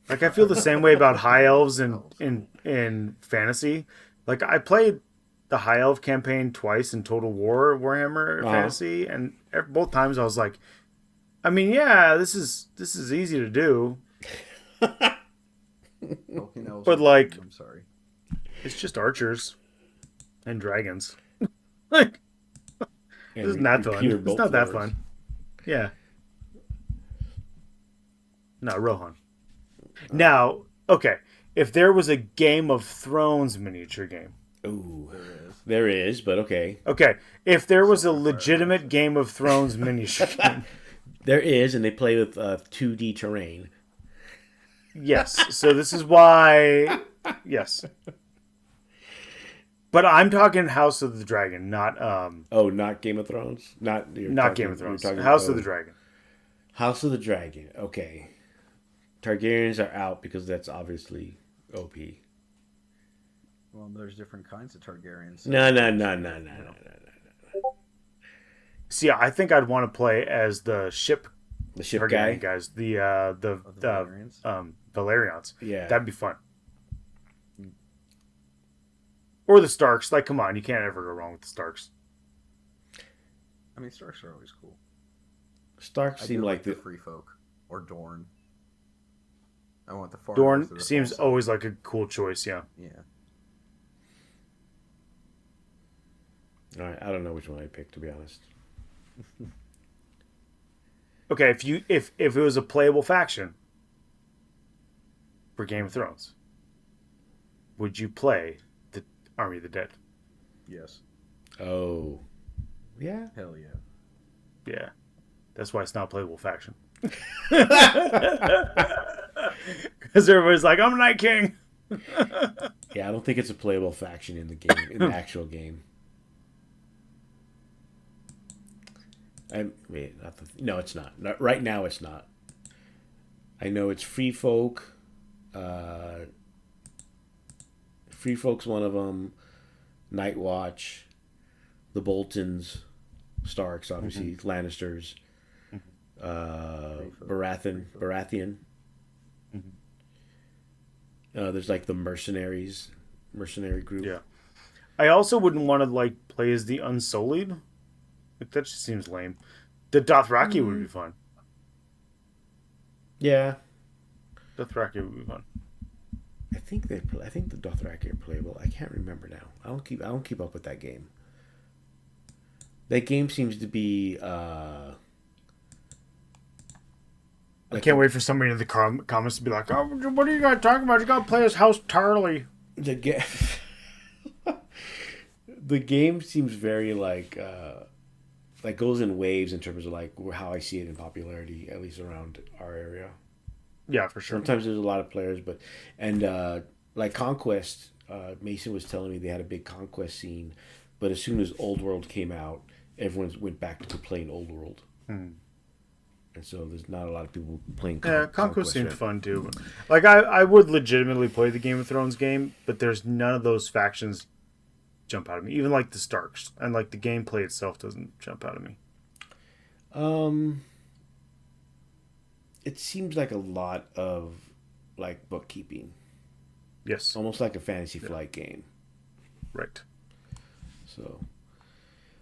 Like I feel the same way about high elves in fantasy. Like I played the high elf campaign twice in Total War Warhammer Fantasy, and both times I was like, I mean, yeah, this is easy to do. But like, I'm sorry, it's just archers and dragons. Like, this is not fun. It's not that fun. Yeah. No, Rohan. Now, okay, if there was a Game of Thrones miniature game. Ooh, there is, but okay. Okay, if there was a legitimate Game of Thrones miniature game. There is, and they play with 2D terrain. Yes, so this is why... Yes. But I'm talking House of the Dragon, not... not Game of Thrones? Not Game of Thrones. House of the Dragon. House of the Dragon, okay. Targaryens are out because that's obviously OP. Well, there's different kinds of Targaryens. No. See, I think I'd want to play as the ship The ship Targaryen guy. guys, the Valerians? Valerians. Yeah. That'd be fun. Or the Starks. Like, come on, you can't ever go wrong with the Starks. I mean, Starks are always cool. Stark I seem do like the the. free folk or Dorne. I want the far north or Dorne the seems far south. always like a cool choice. Yeah. Yeah. All right, I don't know which one I picked, to be honest. Okay, if it was a playable faction for Game of Thrones, would you play the Army of the Dead? Yes. Oh. Yeah. Hell yeah. Yeah, that's why it's not a playable faction. Because everybody's like, I'm Night King. Yeah, I don't think it's a playable faction in the game, in the actual game. No, it's not. Right now, it's not. I know it's Free Folk. Free Folk's one of them. Night Watch, the Boltons, Starks, obviously, Lannisters, Baratheon. There's like the mercenary group. Yeah, I also wouldn't want to like play as the Unsullied. Like, that just seems lame. The Dothraki would be fun. Yeah. Dothraki would be fun. I think the Dothraki are playable. I can't remember now. I don't keep up with that game. That game seems to be. I can't wait for somebody in the comments to be like, "Oh, what are you guys talking about? You got to play as House Tarly." The the game seems very like goes in waves in terms of like how I see it in popularity, at least around our area. Yeah, for sure. Sometimes there's a lot of players, but like Conquest, Mason was telling me they had a big Conquest scene, but as soon as Old World came out, everyone went back to playing Old World, and so there's not a lot of people playing. Conquest seemed fun too. Like I would legitimately play the Game of Thrones game, but there's none of those factions jump out at me. Even like the Starks, and like the gameplay itself doesn't jump out at me. It seems like a lot of like bookkeeping. Yes. Almost like a Fantasy Flight game. Right. So.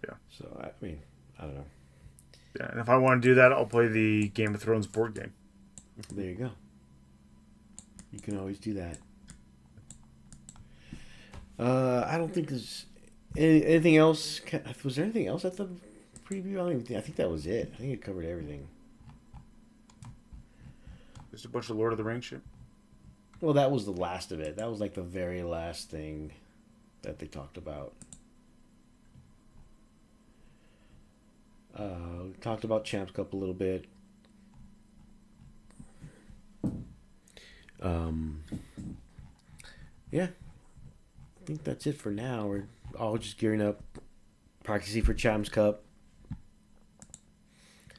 Yeah. So I mean, I don't know. Yeah, and if I want to do that, I'll play the Game of Thrones board game. There you go. You can always do that. I don't think there's anything else. Was there anything else at the preview? I don't even think. I think that was it. I think it covered everything. Just a bunch of Lord of the Rings shit. Well, that was the last of it. That was like the very last thing that they talked about. We talked about Champs Cup a little bit. Yeah. I think that's it for now. We're all just gearing up, practicing for Champs Cup.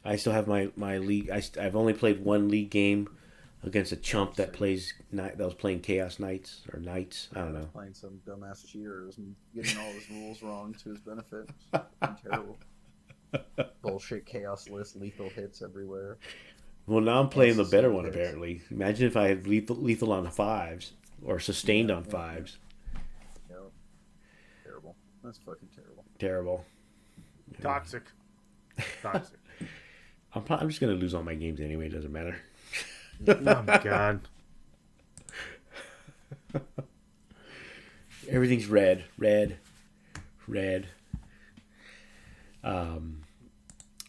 I still have my league. I've only played one league game against a chump that was playing Chaos Knights or Knights. I don't know. Playing some dumbass cheaters and getting all his rules wrong to his benefit. Terrible. Bullshit chaos list, lethal hits everywhere. Well, now I'm playing the better one, apparently. Imagine if I had lethal on 5s or sustained on 5s. Yep. Terrible. That's fucking terrible. Terrible. Toxic. Toxic. I'm just going to lose all my games anyway. It doesn't matter. Oh, my God. Everything's red.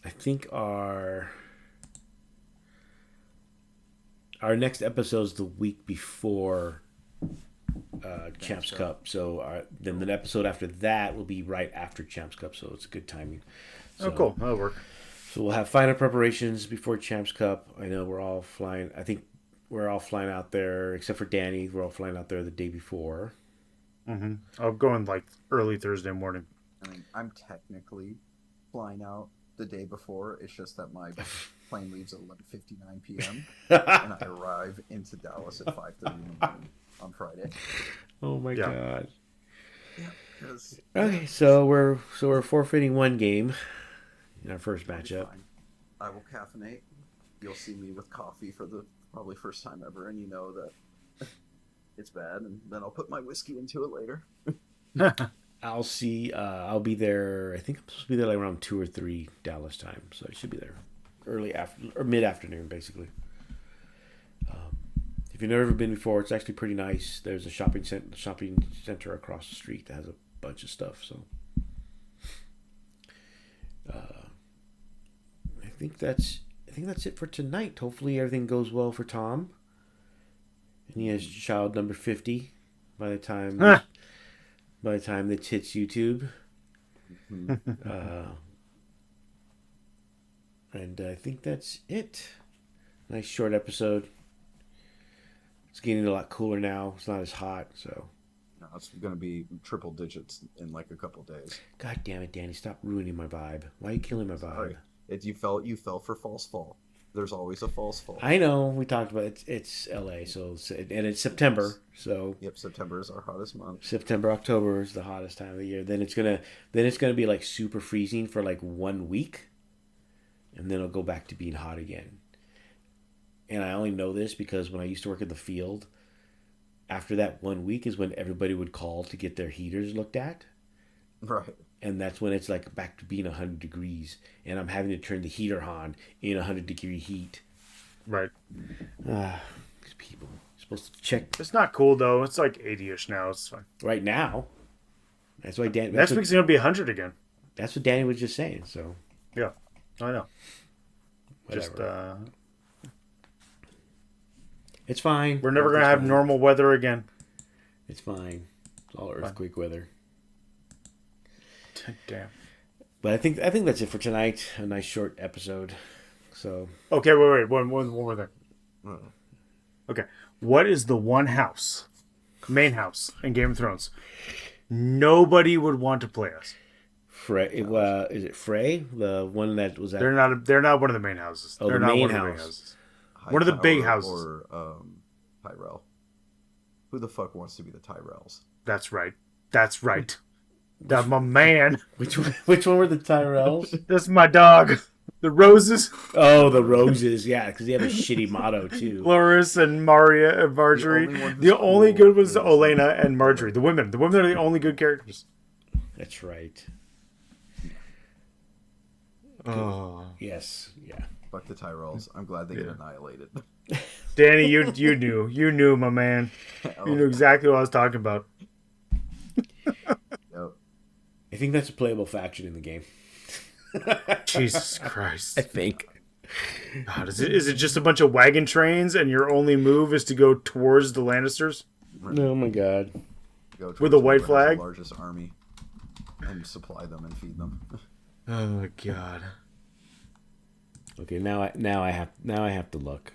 I think our next episode is the week before Champs Cup. So then the episode after that will be right after Champs Cup. So it's good timing. So, Oh, cool. That'll work. So we'll have final preparations before Champs Cup. I know we're all flying. I think we're all flying out there, except for Danny. We're all flying out there the day before. Mm-hmm. I'll go in like early Thursday morning. I mean, I'm technically flying out the day before. It's just that my plane leaves at 11:59 p.m. and I arrive into Dallas at 5:30 in the morning on Friday. Oh my God. Yeah. Okay, so we're forfeiting one game in our first matchup. I will caffeinate. you'll see me with coffee for the probably first time ever, and you know that it's bad, and then I'll put my whiskey into it later. I'll see. I'll be there. I think I'm supposed to be there like around 2 or 3 Dallas time, so I should be there early after or mid afternoon, basically. If you've never been before, it's actually pretty nice. There's a shopping center across the street that has a bunch of stuff. So I think that's it for tonight. Hopefully everything goes well for Tom, and he has child number 50 by the time this hits YouTube. And I think that's it. Nice short episode. It's getting a lot cooler now. It's not as hot, so. No, it's going to be triple digits in like a couple days. God damn it, Danny! Stop ruining my vibe. Why are you killing my vibe? Sorry. You fell for false fall. There's always a false fall. I know. We talked about it. It's LA, and it's September, so. Yep, September is our hottest month. September, October is the hottest time of the year. Then it's gonna be like super freezing for like 1 week, and then it'll go back to being hot again. And I only know this because when I used to work in the field, after that 1 week is when everybody would call to get their heaters looked at. Right. And that's when it's like back to being 100 degrees. And I'm having to turn the heater on in 100-degree heat. Right. These people are supposed to check. It's not cool, though. It's like 80-ish now. It's fine. Right now. That's why Dan. Next week's going to be 100 again. That's what Danny was just saying, so. Yeah. I know. Whatever. It's fine. We're never going to have normal weather again. It's fine. It's all earthquake weather. Damn. But I think that's it for tonight. A nice short episode. So. Okay, wait. One more thing. Okay. What is the one main house in Game of Thrones nobody would want to play as? Frey. Is it Frey? The one that was at. They're not one of the main houses. Oh, they're the not main one house. Of the main houses. One of the big houses. Or Tyrell. Who the fuck wants to be the Tyrells? That's right. That's my man. Which one were the Tyrells? That's my dog. The Roses. Oh, the Roses. Yeah, because they have a shitty motto too. Loris and Maria and Marjorie. The only good was Olenna and Marjorie. The women are the only good characters. That's right. Oh. Yes. Yeah. Fuck the Tyrells. I'm glad they get annihilated. Danny, you knew, my man. You knew exactly what I was talking about. Yep. I think that's a playable faction in the game. Jesus Christ. I think. God, is it just a bunch of wagon trains and your only move is to go towards the Lannisters? Oh my God. With a white flag? The largest army and supply them and feed them. Oh God. Okay, now I have to look.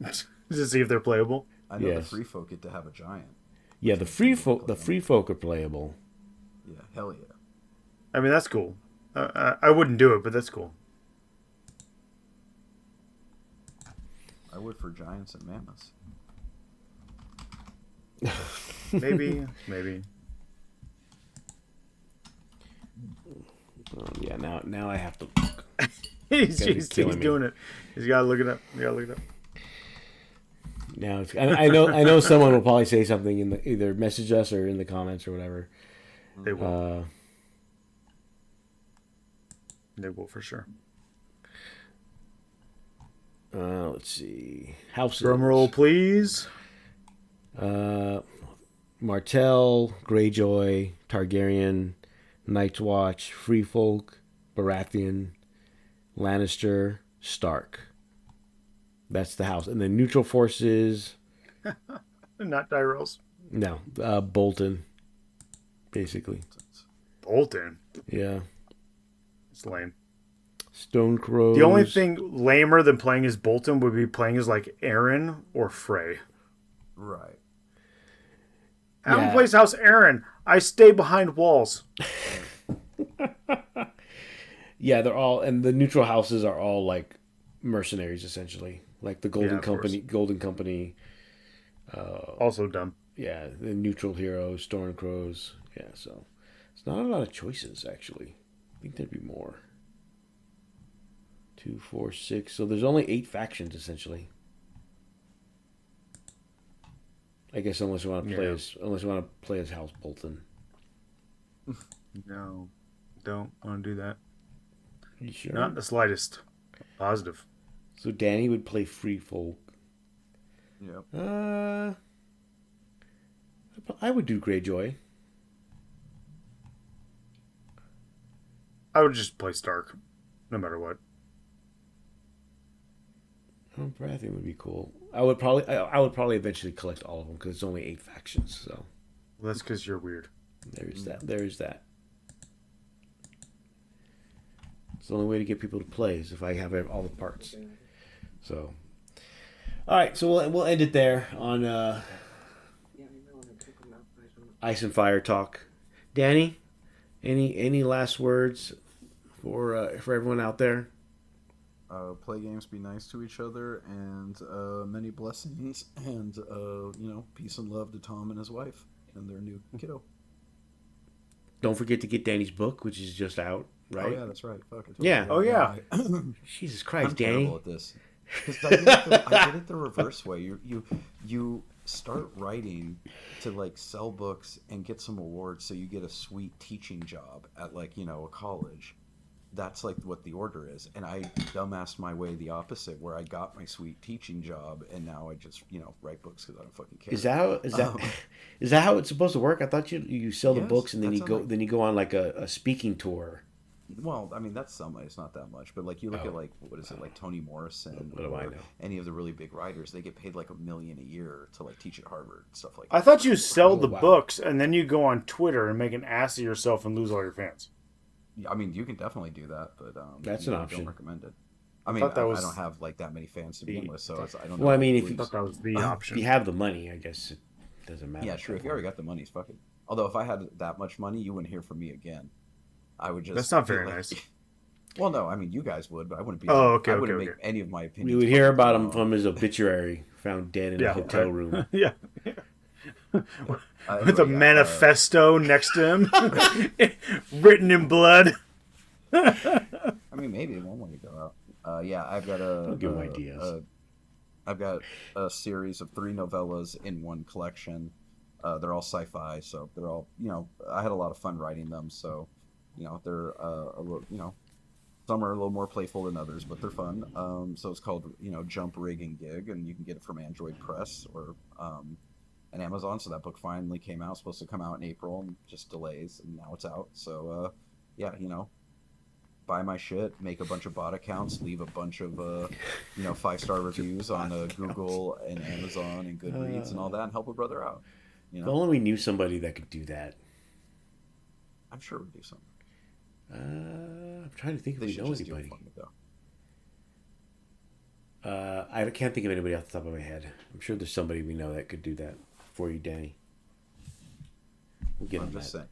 To see if they're playable. I know Yes. the free folk get to have a giant. Yeah, the free folk are playable. Yeah, hell yeah. I mean, that's cool. I wouldn't do it, but that's cool. I would for giants and mammoths. Maybe. Oh, yeah, now I have to look. he's killing me. doing it. He's got to look it up. Now I know someone will probably say something in the either message us or in the comments or whatever. They will. They will for sure. Let's see. Houses. Drum roll, please. Martell, Greyjoy, Targaryen, Night's Watch, Free Folk, Baratheon, Lannister, Stark. That's the house. And then neutral forces. Not Tyrells. No, Bolton. Basically. Bolton. Yeah. It's lame. Stone Crows. The only thing lamer than playing as Bolton would be playing as like Aaron or Frey. Right. Alan plays House Aaron. I stay behind walls. Yeah, they're all, and the neutral houses are all like mercenaries essentially, like the Golden Company. Course. Golden Company. Also dumb. Yeah, the neutral heroes, Storm Crows. Yeah, so it's not a lot of choices actually. I think there'd be more. 2, 4, 6. So there's only 8 factions essentially. I guess unless you want to play as House Bolton. No, don't want to do that. You sure? Not the slightest. Positive. So Danny would play Free Folk. Yep. I would do Greyjoy. I would just play Stark, no matter what. I think would be cool. I would probably eventually collect all of them because it's only 8 factions. So Well, that's because you're weird. there's that. It's the only way to get people to play is if I have all the parts. So, all right. So we'll end it there on Ice and Fire talk. Danny, any last words for everyone out there? Play games, be nice to each other, and many blessings, and peace and love to Tom and his wife and their new kiddo. Don't forget to get Danny's book, which is just out, right? Oh yeah, that's right. Fuck, Yeah. Oh yeah. Jesus Christ, I'm Danny. terrible at this. Because I did it the reverse way. You start writing to like sell books and get some awards, so you get a sweet teaching job at a college. That's like what the order is, and I dumbassed my way the opposite, where I got my sweet teaching job, and now I just write books because I don't fucking care. Is that how it's supposed to work? I thought you sell the Yes, books and then that's how you go on like a speaking tour. Well, I mean that's some. It's not that much, but like you look at what is it, like Toni Morrison What do I or know? any of the really big writers, they get paid like $1 million a year to like teach at Harvard and stuff like that. I thought you sell the wow. books and then you go on Twitter and make an ass of yourself and lose all your fans. I mean, you can definitely do that, but That's an option. I don't recommend it. I mean, thought that I was don't have like that many fans to begin with, so I don't know. Well, I mean, if I you, thought that was the if option. you have the money, I guess it doesn't matter. Yeah, true. If you already got the money, fuck it. Although if I had that much money, you wouldn't hear from me again. I would just. That's not feel very like- nice. Well, no, I mean you guys would, but I wouldn't be. Oh, okay, I okay, wouldn't okay. make any of my opinions. We would hear about him wrong. from his obituary, found dead in a hotel right. room. Yeah. With Anyway, a manifesto next to him, written in blood. I mean, maybe one way to go out. Yeah, I've got Don't give him ideas. I've got a series of 3 novellas in one collection. They're all sci-fi, so they're all I had a lot of fun writing them. So they're a little some are a little more playful than others, but they're fun. So it's called Jump, Rig, and Gig, and you can get it from Android Press or and Amazon. So that book finally came out. Supposed to come out in April, and just delays, and now it's out. So yeah, buy my shit, make a bunch of bot accounts, leave a bunch of 5-star reviews on Google and Amazon and Goodreads and all that, and help a brother out. If only we knew somebody that could do that. I'm sure we'd do something. I'm trying to think if They we should know just do it anybody. for me, though. I can't think of anybody off the top of my head. I'm sure there's somebody we know that could do that for you, Danny. We'll get I'm on just that. saying.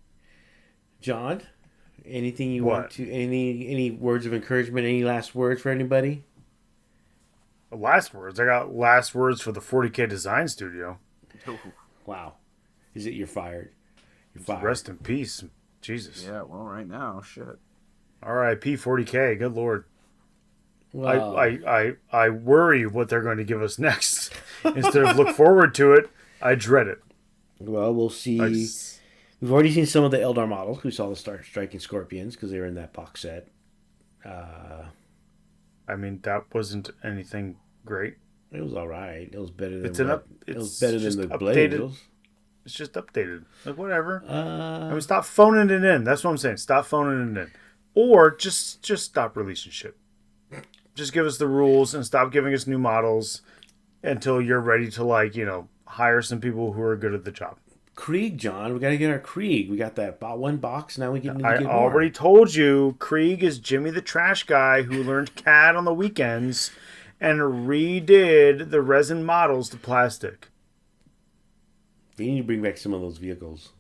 John, anything you What? want to? Any words of encouragement? Any last words for anybody? Last words. I got last words for the 40K Design Studio. Wow, is it you're fired? You're fired. Rest in peace. Jesus. Yeah, well, right now, shit. R.I.P. 40K. Good Lord. Well, I worry what they're going to give us next. Instead of look forward to it, I dread it. well, we'll see. I just- We've already seen some of the Eldar models. We saw the Striking Scorpions because they were in that box set. I mean, that wasn't anything great. It was all right. It was better than It's an up- it was it's better than just the updated. Blood Angels. It's just updated. Like, whatever. I Uh, mean, stop phoning it in. That's what I'm saying. Stop phoning it in. Or just stop releasing shit. Just give us the rules and stop giving us new models until you're ready to, hire some people who are good at the job. Krieg, John, we got to get our Krieg. We got that one box. Now we need to I get already more. told you, Krieg is Jimmy the Trash Guy who learned CAD on the weekends and redid the resin models to plastic. We need to bring back some of those vehicles,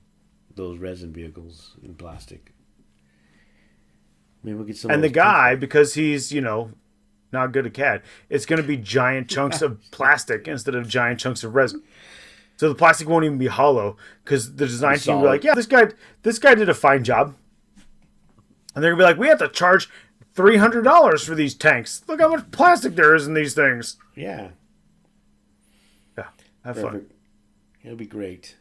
those resin vehicles in plastic. Maybe we'll get some. And of the those guy, because he's, not good at CAD, it's going to be giant chunks of plastic instead of giant chunks of resin. So the plastic won't even be hollow because the design team will be like, yeah, this guy did a fine job. And they're going to be like, we have to charge $300 for these tanks. Look how much plastic there is in these things. Yeah. Yeah, have fun. Perfect. It'll be great.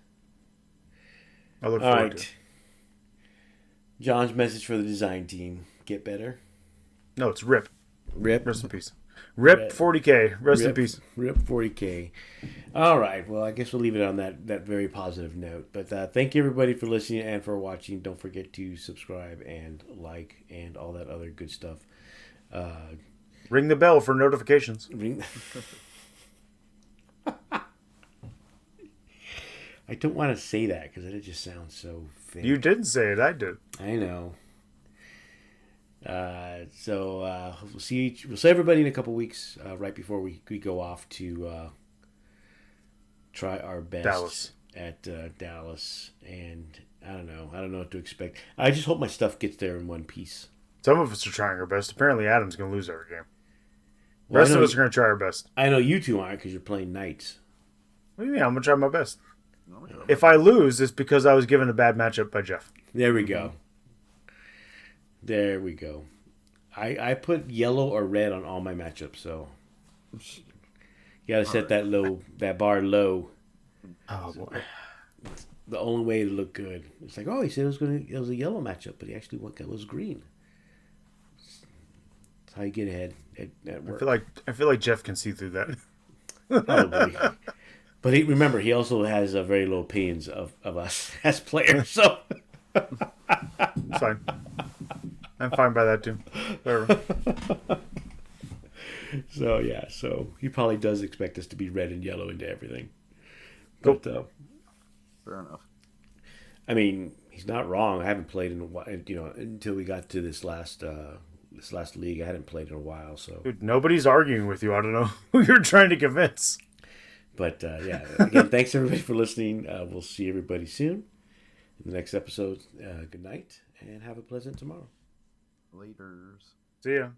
I look All forward to right. it. John's message for the design team. Get better. No, it's RIP. Rip. Rest in peace. RIP 40K. Rest in Rip, peace. Rip 40K. All right. Well, I guess we'll leave it on that very positive note. But thank you, everybody, for listening and for watching. Don't forget to subscribe and like and all that other good stuff. Ring the bell for notifications. I don't want to say that because it just sounds so fake. You didn't say it. I did. I know. We'll see everybody in a couple weeks, right before we go off to try our best at Dallas. And I don't know what to expect. I just hope my stuff gets there in one piece. Some of us are trying our best. Apparently, Adam's going to lose every game. The Well, rest of us are going to try our best. I know you two aren't because you're playing Knights. What do you mean? I'm going to try my best. Oh, yeah. If I lose, it's because I was given a bad matchup by Jeff. There we go. There we go. I put yellow or red on all my matchups, so you got to set that bar low. Oh, boy. The only way to look good. It's like, oh, he said it was a yellow matchup, but he actually was green. That's how you get ahead at work. I feel like Jeff can see through that. Probably. But remember, he also has very low opinions of us as players. So It's fine. I'm fine by that, too. Whatever. So, yeah. So he probably does expect us to be red and yellow into everything. Cool. But, Fair enough. I mean, he's not wrong. I haven't played in a while, until we got to this last league. I hadn't played in a while, so. Dude, nobody's arguing with you. I don't know who you're trying to convince. But yeah, again, thanks everybody for listening. We'll see everybody soon in the next episode. Good night and have a pleasant tomorrow. Laters. See ya.